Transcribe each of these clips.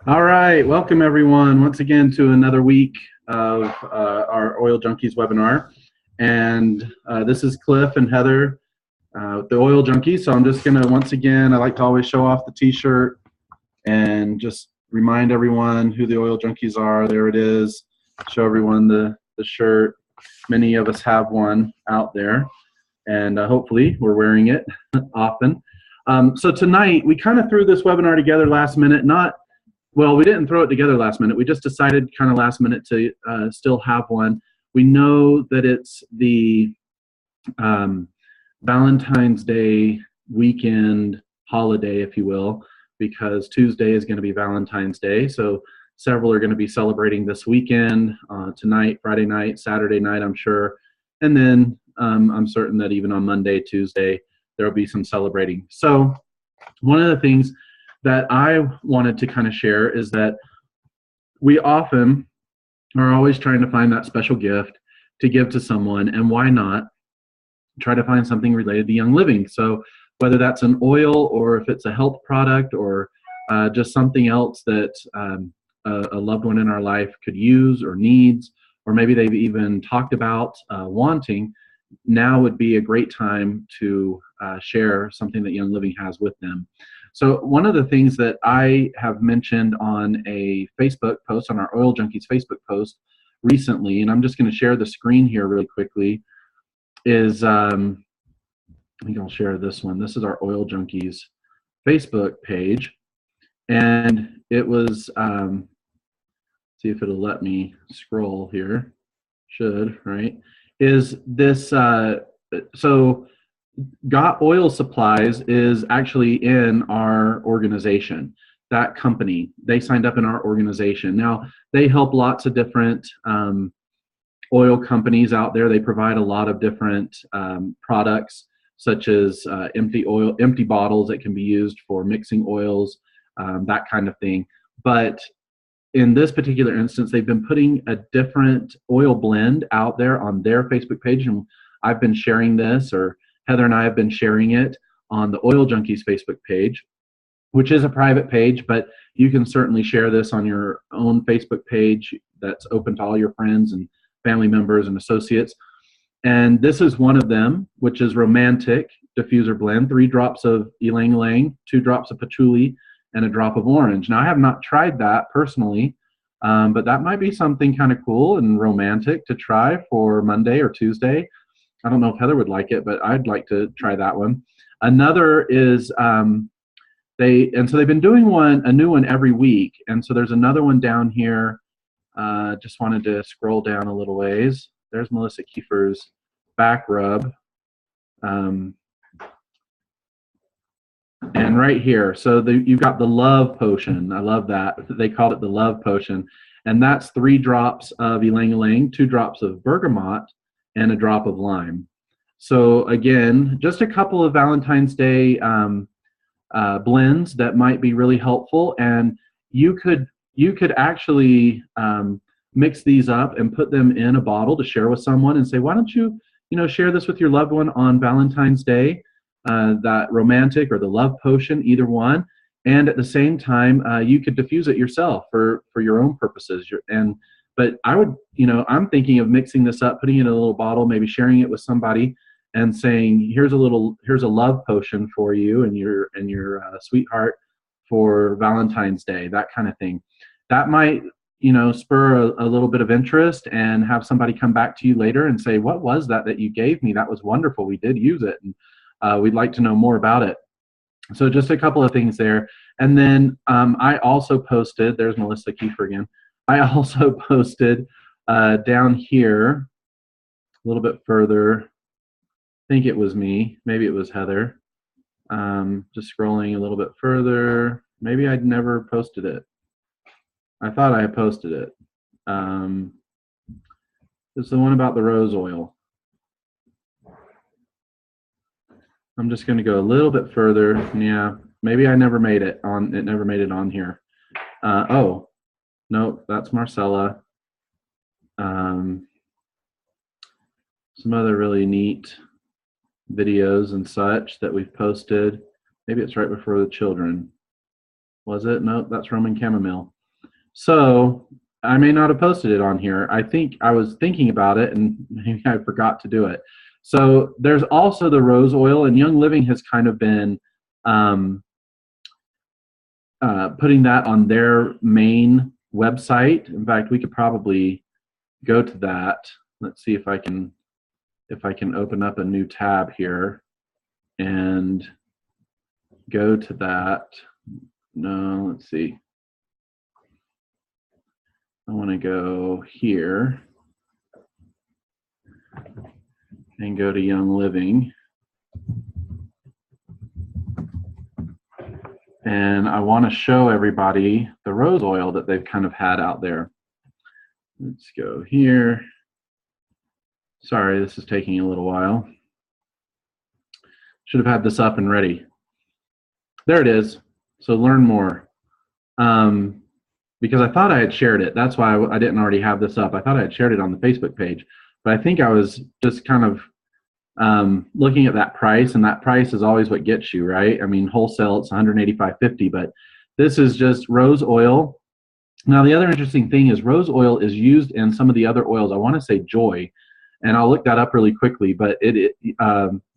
All right, welcome everyone once again to another week of our Oil Junkies webinar. And this is Cliff and Heather, the Oil Junkies. So I'm just going to, once again, I like to always show off the t-shirt and just remind everyone who the Oil Junkies are. There it is. Show everyone the shirt. Many of us have one out there, and hopefully we're wearing it often. So tonight, we kind of threw this webinar together last minute, well, we didn't throw it together last minute. We just decided kind of last minute to still have one. We know that it's the Valentine's Day weekend holiday, if you will, because Tuesday is going to be Valentine's Day. So several are going to be celebrating this weekend, tonight, Friday night, Saturday night, I'm sure. And then I'm certain that even on Monday, Tuesday, there will be some celebrating. So one of the things that I wanted to kind of share is that we often are always trying to find that special gift to give to someone, and why not try to find something related to Young Living? So whether that's an oil or if it's a health product or just something else that a loved one in our life could use or needs, or maybe they've even talked about wanting, now would be a great time to share something that Young Living has with them. So one of the things that I have mentioned on a Facebook post, on our Oil Junkies Facebook post recently, and I'm just going to share the screen here really quickly, is I think I'll share this one. This is our Oil Junkies Facebook page, and it was, see if it'll let me scroll here. Should, right? Is this, so Got Oil Supplies is actually in our organization. That company, they signed up in our organization. Now, they help lots of different oil companies out there. They provide a lot of different products, such as empty bottles that can be used for mixing oils, that kind of thing. But in this particular instance, they've been putting a different oil blend out there on their Facebook page, and I've been sharing this, or Heather and I have been sharing it on the Oil Junkies Facebook page, which is a private page, but you can certainly share this on your own Facebook page that's open to all your friends and family members and associates. And this is one of them, which is Romantic Diffuser Blend, 3 drops of ylang ylang, 2 drops of patchouli, and a drop of orange. Now, I have not tried that personally, but that might be something kind of cool and romantic to try for Monday or Tuesday. I don't know if Heather would like it, but I'd like to try that one. Another is so they've been doing a new one every week, and so there's another one down here. Just wanted to scroll down a little ways. There's Melissa Kiefer's back rub. And right here, so you've got the Love Potion. I love that. They called it the Love Potion. And that's 3 drops of ylang ylang, 2 drops of bergamot, and a drop of lime. So again, just a couple of Valentine's Day blends that might be really helpful. And you could actually mix these up and put them in a bottle to share with someone and say, why don't you share this with your loved one on Valentine's Day? That Romantic or the Love Potion, either one, and at the same time you could diffuse it yourself for your own purposes. But I would, I'm thinking of mixing this up, putting it in a little bottle, maybe sharing it with somebody, and saying, here's a love potion for you and your sweetheart for Valentine's Day, that kind of thing. That might spur a little bit of interest and have somebody come back to you later and say, what was that you gave me? That was wonderful. We did use it, and we'd like to know more about it. So just a couple of things there. And then I also posted, there's Melissa Kiefer again. I also posted down here a little bit further. I think it was me. Maybe it was Heather. Just scrolling a little bit further. Maybe I'd never posted it. I thought I had posted it. It's the one about the rose oil. I'm just going to go a little bit further. Yeah, maybe I never made it on. It never made it on here. Oh, no, that's Marcella. Some other really neat videos and such that we've posted. Maybe it's right before the children. Was it? Nope, that's Roman chamomile. So I may not have posted it on here. I think I was thinking about it and maybe I forgot to do it. So there's also the rose oil, and Young Living has kind of been um, putting that on their main website. In fact, we could probably go to that. Let's see if I can open up a new tab here and go to that. No, let's see. I want to go here and go to Young Living. And I want to show everybody the rose oil that they've kind of had out there. Let's go here. Sorry, this is taking a little while. Should have had this up and ready. There it is. So learn more. Because I thought I had shared it. That's why I didn't already have this up. I thought I had shared it on the Facebook page. But I think I was just kind of looking at that price, and that price is always what gets you, right? I mean, wholesale, it's $185.50, but this is just rose oil. Now, the other interesting thing is rose oil is used in some of the other oils. I want to say Joy, and I'll look that up really quickly, but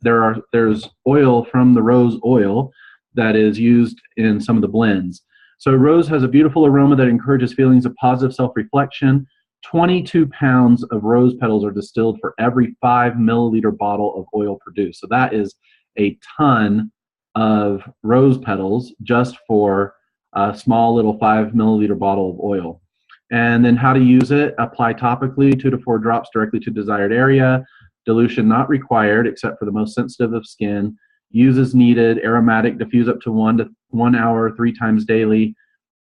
there's oil from the rose oil that is used in some of the blends. So rose has a beautiful aroma that encourages feelings of positive self-reflection. 22 pounds of rose petals are distilled for every 5 milliliter bottle of oil produced. So that is a ton of rose petals just for a small little 5 milliliter bottle of oil. And then how to use it: apply topically, 2 to 4 drops directly to desired area. Dilution not required except for the most sensitive of skin. Use as needed. Aromatic, diffuse up to 1 hour 3 times daily,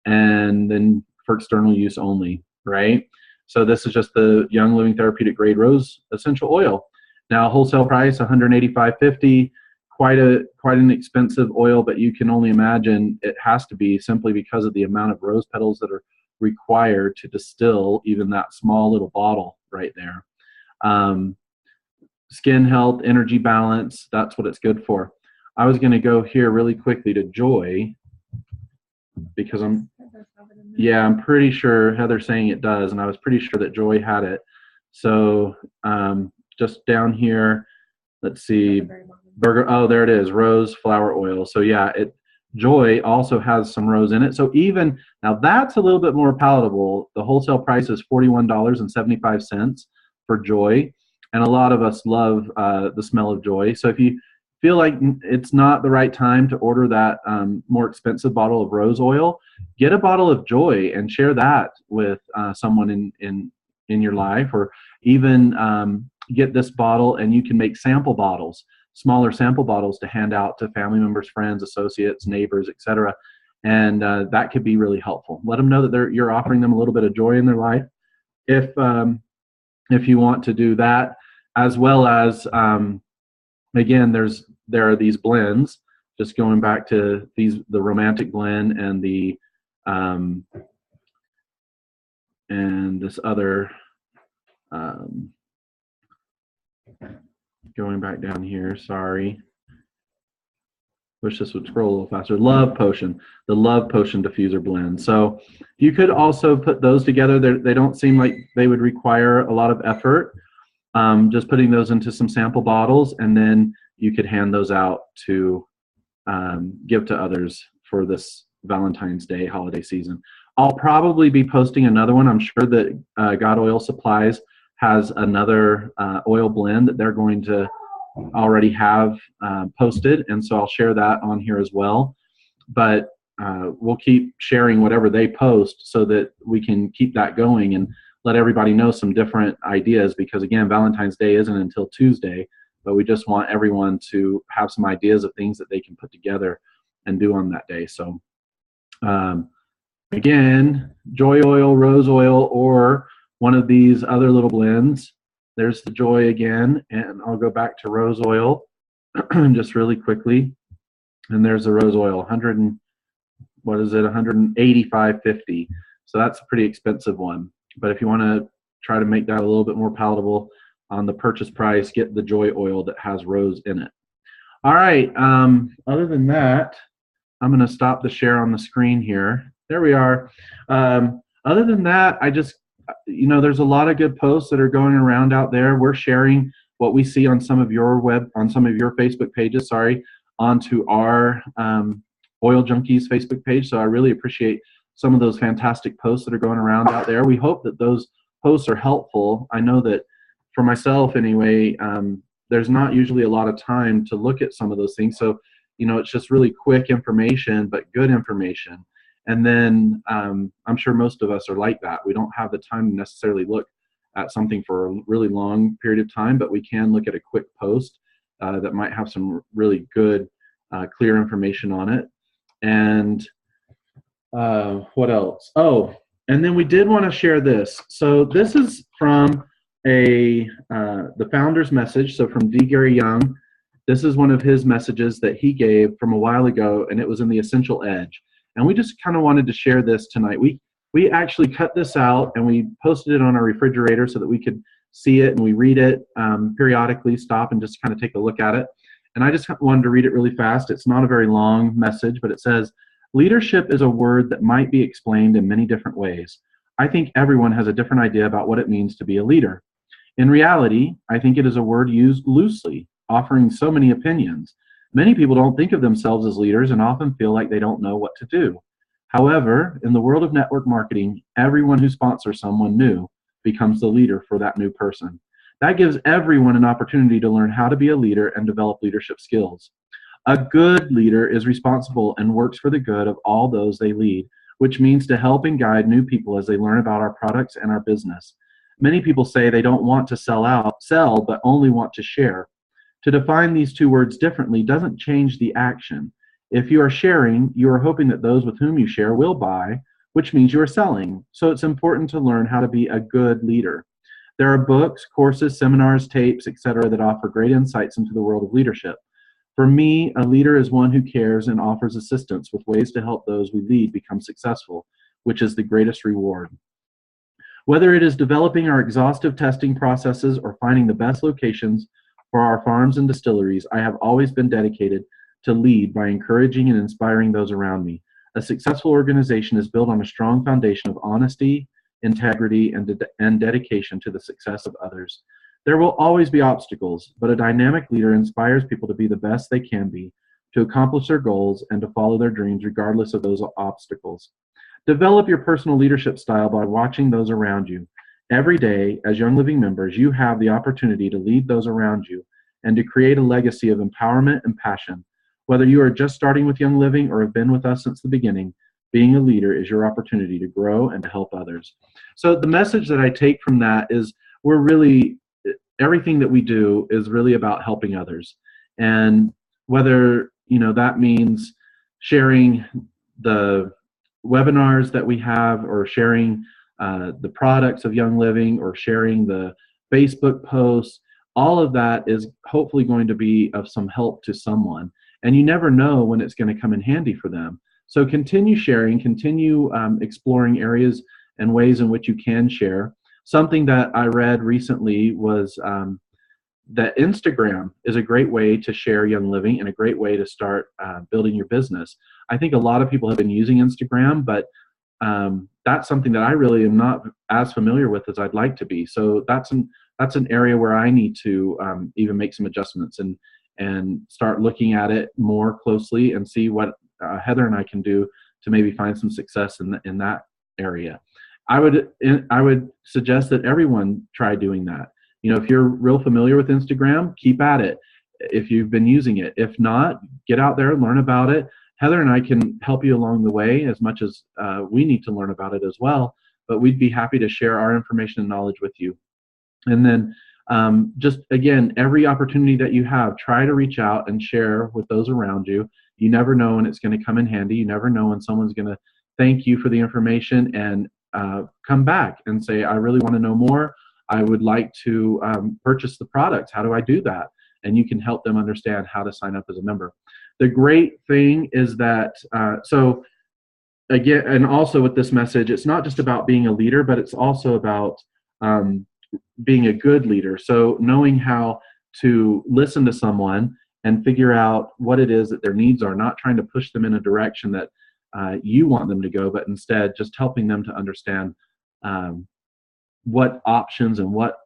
and then for external use only, right? So this is just the Young Living therapeutic grade rose essential oil. Now, wholesale price $185.50. Quite an expensive oil, but you can only imagine it has to be, simply because of the amount of rose petals that are required to distill even that small little bottle right there. Skin health, energy balance, that's what it's good for. I was going to go here really quickly to Joy, because I'm pretty sure Heather's saying it does, and I was pretty sure that Joy had it. So just down here, let's see, oh, there it is, rose flower oil. So yeah, Joy also has some rose in it. So even now, that's a little bit more palatable. The wholesale price is $41.75 for Joy, and a lot of us love the smell of Joy. So if you feel like it's not the right time to order that more expensive bottle of rose oil, get a bottle of Joy and share that with someone in your life, or even get this bottle and you can make sample bottles, smaller sample bottles to hand out to family members, friends, associates, neighbors, etc. And that could be really helpful. Let them know that you're offering them a little bit of joy in their life. If you want to do that, as well as again, there are these blends. Just going back to the romantic blend and the and this other. Going back down here, sorry. Wish this would scroll a little faster. Love Potion, the Love Potion diffuser blend. So you could also put those together. They don't seem like they would require a lot of effort. Just putting those into some sample bottles, and then you could hand those out to give to others for this Valentine's Day holiday season. I'll probably be posting another one. I'm sure that God Oil Supplies has another oil blend that they're going to already have posted, and so I'll share that on here as well. But we'll keep sharing whatever they post so that we can keep that going and let everybody know some different ideas, because again, Valentine's Day isn't until Tuesday, but we just want everyone to have some ideas of things that they can put together and do on that day. So again, Joy Oil, Rose Oil, or one of these other little blends. There's the Joy again, and I'll go back to Rose Oil just really quickly. And there's the Rose Oil, $185.50. So that's a pretty expensive one. But if you want to try to make that a little bit more palatable on the purchase price, get the Joy Oil that has rose in it. All right. Other than that, I'm going to stop the share on the screen here. There we are. Other than that, I just, there's a lot of good posts that are going around out there. We're sharing what we see on some of your Facebook pages, onto our Oil Junkies Facebook page. So I really appreciate some of those fantastic posts that are going around out there. We hope that those posts are helpful. I know that for myself anyway, there's not usually a lot of time to look at some of those things. So, it's just really quick information, but good information. And then I'm sure most of us are like that. We don't have the time to necessarily look at something for a really long period of time, but we can look at a quick post that might have some really good, clear information on it. And what else? Oh, and then we did want to share this. So this is from the founder's message. So from D. Gary Young, this is one of his messages that he gave from a while ago, and it was in the Essential Edge. And we just kind of wanted to share this tonight. We actually cut this out and we posted it on our refrigerator so that we could see it, and we read it periodically, stop and just kind of take a look at it. And I just wanted to read it really fast. It's not a very long message, but it says, leadership is a word that might be explained in many different ways. I think everyone has a different idea about what it means to be a leader. In reality, I think it is a word used loosely, offering so many opinions. Many people don't think of themselves as leaders and often feel like they don't know what to do. However, in the world of network marketing, everyone who sponsors someone new becomes the leader for that new person. That gives everyone an opportunity to learn how to be a leader and develop leadership skills. A good leader is responsible and works for the good of all those they lead, which means to help and guide new people as they learn about our products and our business. Many people say they don't want to sell, but only want to share. To define these two words differently doesn't change the action. If you are sharing, you are hoping that those with whom you share will buy, which means you are selling. So it's important to learn how to be a good leader. There are books, courses, seminars, tapes, etc. that offer great insights into the world of leadership. For me, a leader is one who cares and offers assistance with ways to help those we lead become successful, which is the greatest reward. Whether it is developing our exhaustive testing processes or finding the best locations for our farms and distilleries, I have always been dedicated to lead by encouraging and inspiring those around me. A successful organization is built on a strong foundation of honesty, integrity, and dedication to the success of others. There will always be obstacles, but a dynamic leader inspires people to be the best they can be, to accomplish their goals, and to follow their dreams regardless of those obstacles. Develop your personal leadership style by watching those around you. Every day, as Young Living members, you have the opportunity to lead those around you and to create a legacy of empowerment and passion. Whether you are just starting with Young Living or have been with us since the beginning, being a leader is your opportunity to grow and to help others. So the message that I take from that is everything that we do is really about helping others. And whether, that means sharing the webinars that we have, or sharing the products of Young Living, or sharing the Facebook posts, all of that is hopefully going to be of some help to someone. And you never know when it's going to come in handy for them. So continue sharing, continue exploring areas and ways in which you can share. Something that I read recently was that Instagram is a great way to share Young Living and a great way to start building your business. I think a lot of people have been using Instagram, but that's something that I really am not as familiar with as I'd like to be. So that's an area where I need to even make some adjustments and start looking at it more closely and see what Heather and I can do to maybe find some success in that area. I would suggest that everyone try doing that. If you're real familiar with Instagram, keep at it if you've been using it. If not, get out there, learn about it. Heather and I can help you along the way as much as we need to learn about it as well, but we'd be happy to share our information and knowledge with you. And then just, again, every opportunity that you have, try to reach out and share with those around you. You never know when it's going to come in handy. You never know when someone's going to thank you for the information and come back and say, I really want to know more. I would like to purchase the products. How do I do that? And you can help them understand how to sign up as a member. The great thing is that, so again, and also with this message, it's not just about being a leader, but it's also about being a good leader. So knowing how to listen to someone and figure out what it is that their needs are, not trying to push them in a direction that you want them to go, but instead just helping them to understand um, what options and what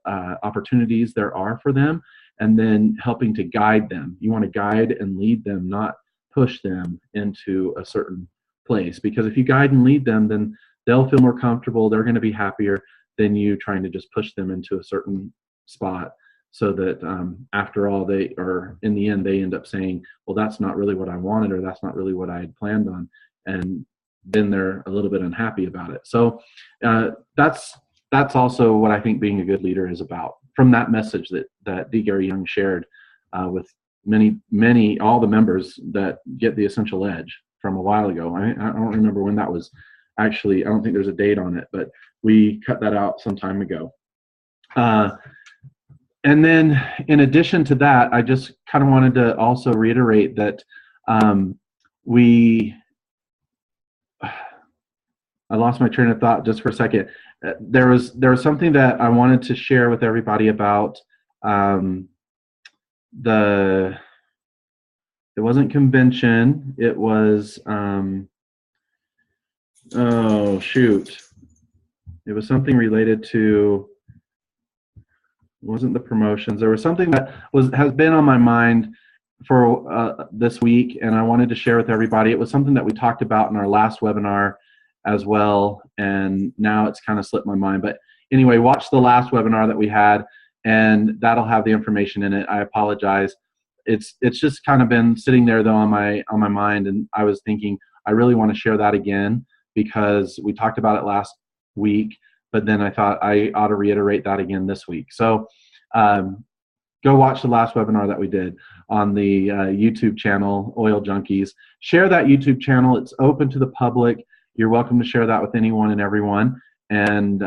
opportunities there are for them, and then helping to guide them. You want to guide and lead them, not push them into a certain place, because if you guide and lead them, then they'll feel more comfortable, they're going to be happier than you trying to just push them into a certain spot, so that after all, they, or in the end, they end up saying, well, that's not really what I wanted, or that's not really what I had planned on, and then they're a little bit unhappy about it. So that's also what I think being a good leader is about. From that message that D. Gary Young shared with all the members that get the Essential Edge from a while ago. I don't remember when that was. Actually, I don't think there's a date on it, but we cut that out some time ago. And then in addition to that, I just kind of wanted to also reiterate that I lost my train of thought just for a second. There was something that I wanted to share with everybody about it wasn't convention. It was oh shoot. It was something related to, it wasn't the promotions. There was something that has been on my mind for this week, and I wanted to share with everybody. It was something that we talked about in our last webinar as well, and now it's kind of slipped my mind. But anyway, watch the last webinar that we had, and that'll have the information in it. I apologize. It's just kind of been sitting there though on my mind, and I was thinking I really want to share that again because we talked about it last week, but then I thought I ought to reiterate that again this week. So go watch the last webinar that we did on the YouTube channel, Oil Junkies. Share that YouTube channel. It's open to the public. You're welcome to share that with anyone and everyone. And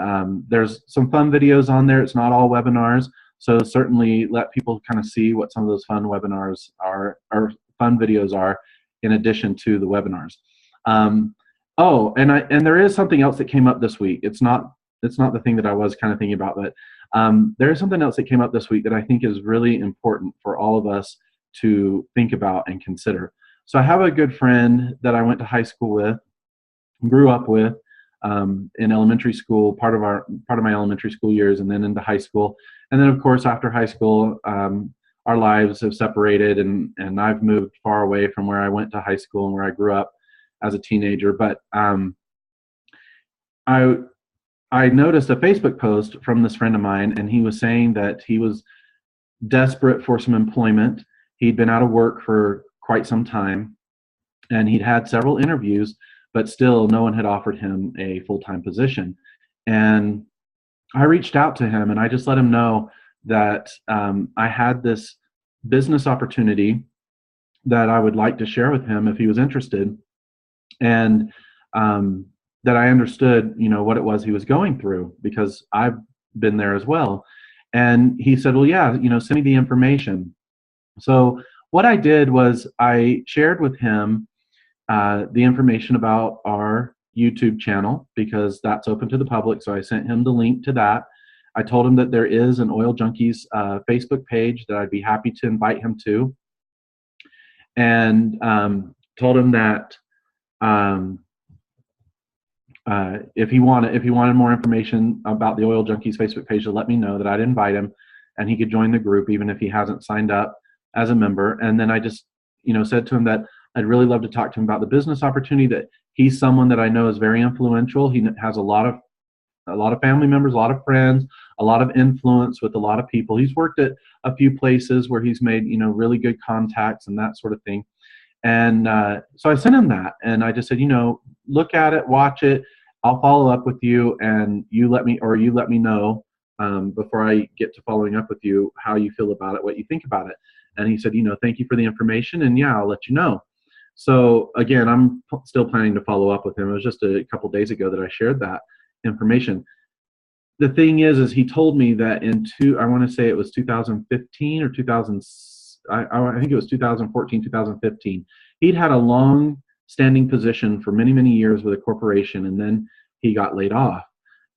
there's some fun videos on there. It's not all webinars, so certainly let people kind of see what some of those fun webinars are, or fun videos are, in addition to the webinars. Oh, and there is something else that came up this week. It's not the thing that I was kind of thinking about, but there is something else that came up this week that I think is really important for all of us to think about and consider. So I have a good friend that I went to high school with, grew up with in elementary school, part of my elementary school years, and then into high school. And then of course after high school, our lives have separated, and I've moved far away from where I went to high school and where I grew up as a teenager. But I noticed a Facebook post from this friend of mine, and he was saying that he was desperate for some employment. He'd been out of work for quite some time, and he'd had several interviews, but still no one had offered him a full-time position. And I reached out to him, and I just let him know that I had this business opportunity that I would like to share with him if he was interested, and that I understood, what it was he was going through, because I've been there as well. And he said, well, yeah, send me the information. So what I did was I shared with him the information about our YouTube channel, because that's open to the public. So I sent him the link to that. I told him that there is an Oil Junkies Facebook page that I'd be happy to invite him to, and told him that if he wanted more information about the Oil Junkies Facebook page, to let me know, that I'd invite him and he could join the group even if he hasn't signed up as a member. And then I just said to him that I'd really love to talk to him about the business opportunity, that he's someone that I know is very influential. He has a lot of family members, a lot of friends, a lot of influence with a lot of people. He's worked at a few places where he's made really good contacts and that sort of thing. And so I sent him that, and I just said, look at it, watch it. I'll follow up with you, and you let me know before I get to following up with you how you feel about it, what you think about it. And he said, thank you for the information, and yeah, I'll let you know. So again, I'm still planning to follow up with him. It was just a couple days ago that I shared that information. The thing is he told me that I want to say it was 2015 or 2000. I think it was 2014, 2015. He'd had a long-standing position for many, many years with a corporation, and then he got laid off.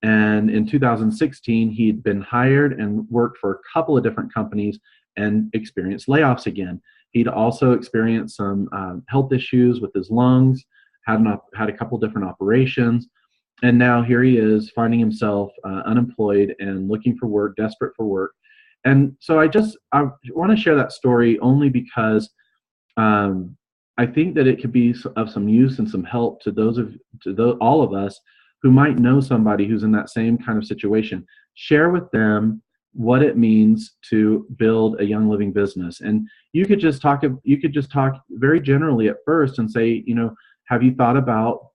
And in 2016, he'd been hired and worked for a couple of different companies and experienced layoffs again. He'd also experienced some health issues with his lungs, had a couple different operations, and now here he is finding himself unemployed and looking for work, desperate for work. And so I want to share that story only because um, I think that it could be of some use and some help to all of us who might know somebody who's in that same kind of situation. Share with them what it means to build a Young Living business. And you could just talk very generally at first and say, have you thought about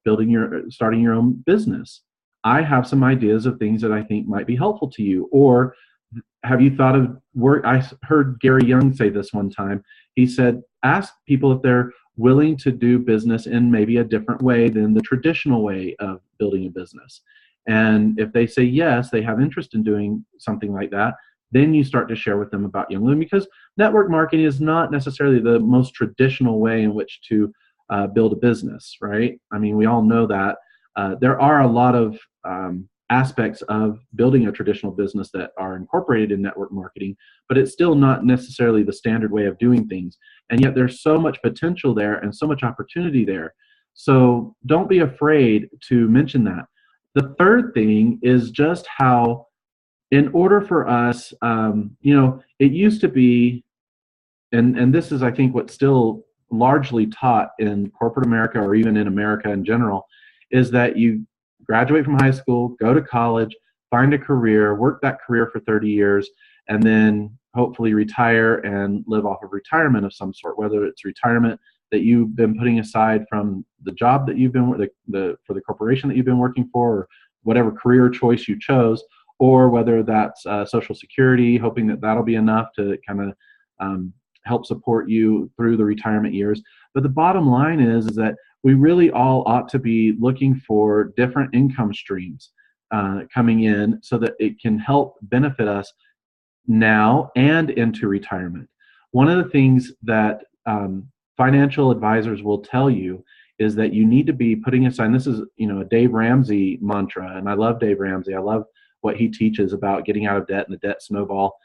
starting your own business? I have some ideas of things that I think might be helpful to you. Or have you thought of work? I heard Gary Young say this one time. He said, ask people if they're willing to do business in maybe a different way than the traditional way of building a business. And if they say yes, they have interest in doing something like that, then you start to share with them about Young Living, because network marketing is not necessarily the most traditional way in which to build a business, right? I mean, we all know that. There are a lot of aspects of building a traditional business that are incorporated in network marketing, but it's still not necessarily the standard way of doing things. And yet there's so much potential there and so much opportunity there. So don't be afraid to mention that. The third thing is just how, in order for us, it used to be, and this is, I think, what's still largely taught in corporate America, or even in America in general, is that you graduate from high school, go to college, find a career, work that career for 30 years, and then hopefully retire and live off of retirement of some sort, whether it's retirement that you've been putting aside from the job that you've been for the corporation that you've been working for, or whatever career choice you chose, or whether that's Social Security, hoping that that'll be enough to kind of help support you through the retirement years. But the bottom line is that we really all ought to be looking for different income streams coming in so that it can help benefit us now and into retirement. One of the things that financial advisors will tell you is that you need to be putting aside, and this is a Dave Ramsey mantra, and I love Dave Ramsey. I love what he teaches about getting out of debt and the debt snowball.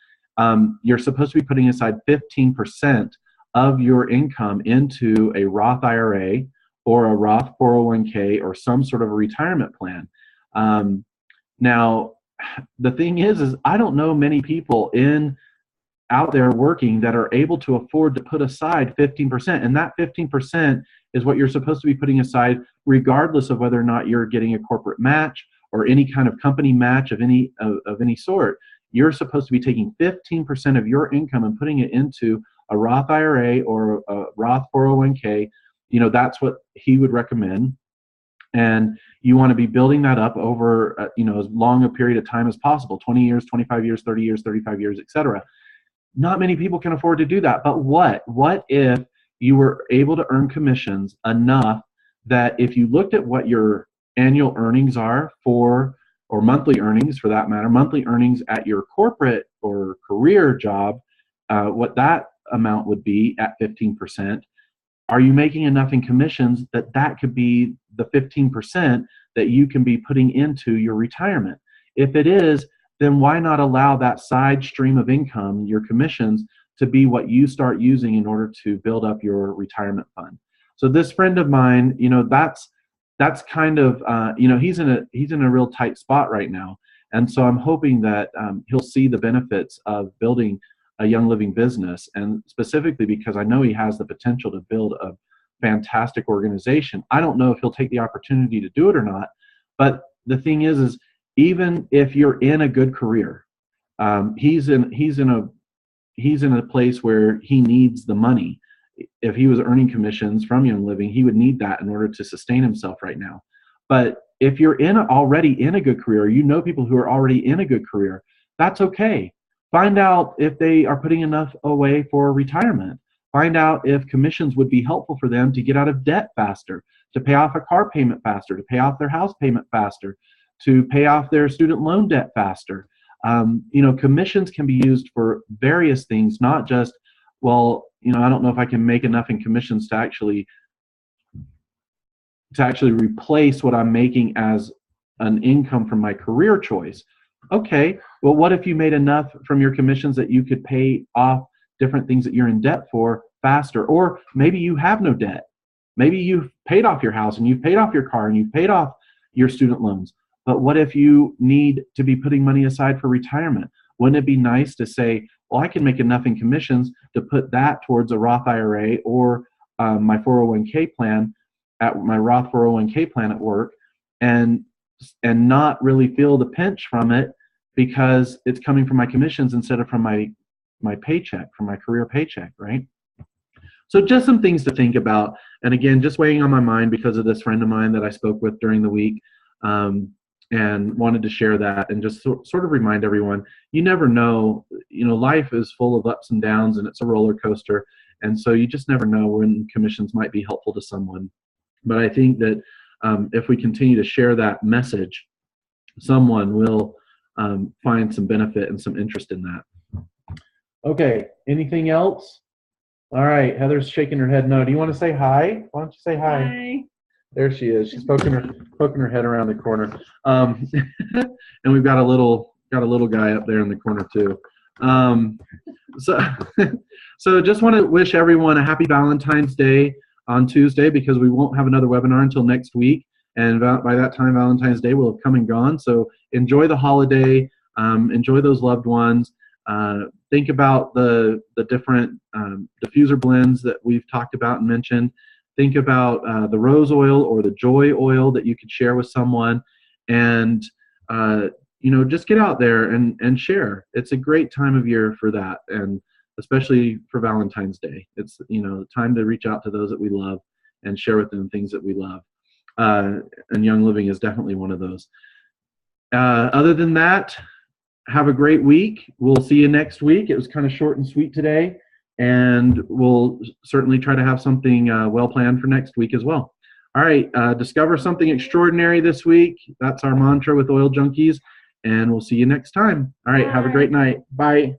You're supposed to be putting aside 15% of your income into a Roth IRA or a Roth 401k or some sort of a retirement plan. Now, the thing is I don't know many people out there working that are able to afford to put aside 15%. And that 15% is what you're supposed to be putting aside, regardless of whether or not you're getting a corporate match or any kind of company match of any sort. You're supposed to be taking 15% of your income and putting it into a Roth IRA or a Roth 401k. That's what he would recommend. And you want to be building that up over, as long a period of time as possible, 20 years, 25 years, 30 years, 35 years, etc. Not many people can afford to do that. But what if you were able to earn commissions enough that if you looked at what your annual earnings are or monthly earnings for that matter, monthly earnings at your corporate or career job, what that amount would be at 15%, are you making enough in commissions that could be the 15% that you can be putting into your retirement? If it is, then why not allow that side stream of income, your commissions, to be what you start using in order to build up your retirement fund? So this friend of mine, that's kind of, he's in a real tight spot right now. And so I'm hoping that he'll see the benefits of building a Young Living business, and specifically because I know he has the potential to build a fantastic organization. I don't know if he'll take the opportunity to do it or not, but the thing is even if you're in a good career, he's in a place where he needs the money. If he was earning commissions from Young Living, he would need that in order to sustain himself right now. But if you're already in a good career, people who are already in a good career, that's okay. Find out if they are putting enough away for retirement. Find out if commissions would be helpful for them to get out of debt faster, to pay off a car payment faster, to pay off their house payment faster, to pay off their student loan debt faster. Commissions can be used for various things, not just, I don't know if I can make enough in commissions to actually replace what I'm making as an income from my career choice. Okay, well, what if you made enough from your commissions that you could pay off different things that you're in debt for faster. Or maybe you have no debt. Maybe you've paid off your house and you've paid off your car and you've paid off your student loans. But what if you need to be putting money aside for retirement? Wouldn't it be nice to say, well, I can make enough in commissions to put that towards a Roth IRA or my 401k plan at my Roth 401k plan at work, and not really feel the pinch from it because it's coming from my commissions instead of from my paycheck, from my career paycheck, right? So just some things to think about. And again, just weighing on my mind because of this friend of mine that I spoke with during the week, and wanted to share that and just sort of remind everyone, you never know, life is full of ups and downs and it's a roller coaster. And so you just never know when commissions might be helpful to someone. But I think that if we continue to share that message, someone will find some benefit and some interest in that. Okay, anything else? All right, Heather's shaking her head no. Do you want to say hi? Why don't you say hi? Hi. There she is. She's poking her head around the corner. And we've got a little guy up there in the corner too. So just want to wish everyone a happy Valentine's Day on Tuesday, because we won't have another webinar until next week. And by that time, Valentine's Day will have come and gone. So enjoy the holiday. Enjoy those loved ones. Think about the different diffuser blends that we've talked about and mentioned. Think about the rose oil or the joy oil that you could share with someone. And, just get out there and share. It's a great time of year for that. And especially for Valentine's Day. It's, time to reach out to those that we love and share with them things that we love. And Young Living is definitely one of those. Other than that, have a great week. We'll see you next week. It was kind of short and sweet today, and we'll certainly try to have something well planned for next week as well. All right, discover something extraordinary this week. That's our mantra with Oil Junkies, and we'll see you next time. All right, Have a great night. Bye.